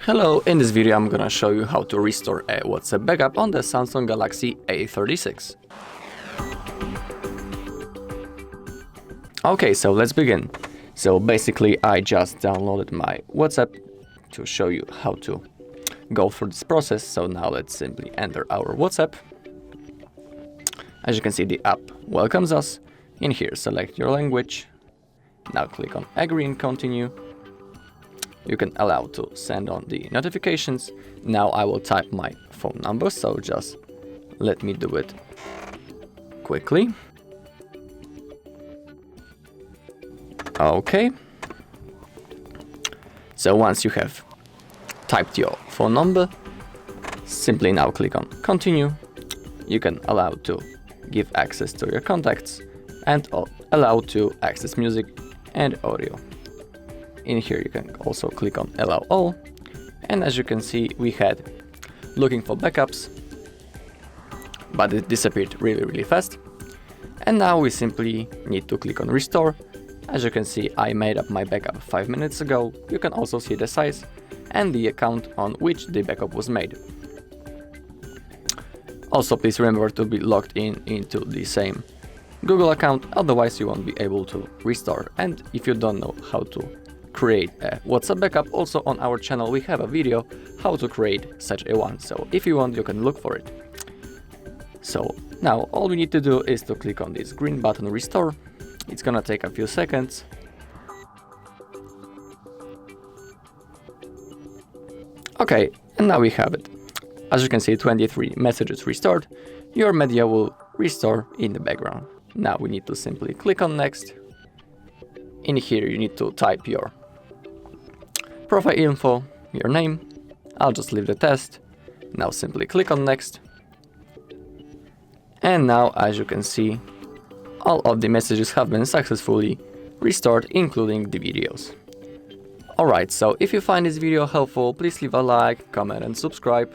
Hello, in this video I'm gonna show you how to restore a WhatsApp backup on the Samsung Galaxy A36. Okay, so let's begin. So basically I just downloaded my WhatsApp to show you how to go through this process. So now let's simply enter our WhatsApp. As you can see, the app welcomes us. In here, select your language. Now click on agree and continue. You can allow to send on the notifications. Now I will type my phone number, so just let me do it quickly. Okay. So once you have typed your phone number, simply now click on continue. You can allow to give access to your contacts and allow to access music and audio. In here you can also click on allow all, and as you can see we had looking for backups, but it disappeared really fast. And now we simply need to click on restore. As you can see, I made up my backup 5 minutes ago. You can also see the size and the account on which the backup was made. Also, please remember to be logged into the same Google account, otherwise you won't be able to restore. And if you don't know how to create a WhatsApp backup, also on our channel we have a video how to create such a one, so if you want you can look for it. So now all we need to do is to click on this green button restore. It's gonna take a few seconds. Okay, and now we have it. As you can see, 23 messages restored. Your media will restore in the background. Now we need to simply click on next. In here you need to type your profile info, your name. I'll just leave the test. Now simply click on next. And now, as you can see, all of the messages have been successfully restored, including the videos. Alright, so if you find this video helpful, please leave a like, comment and subscribe.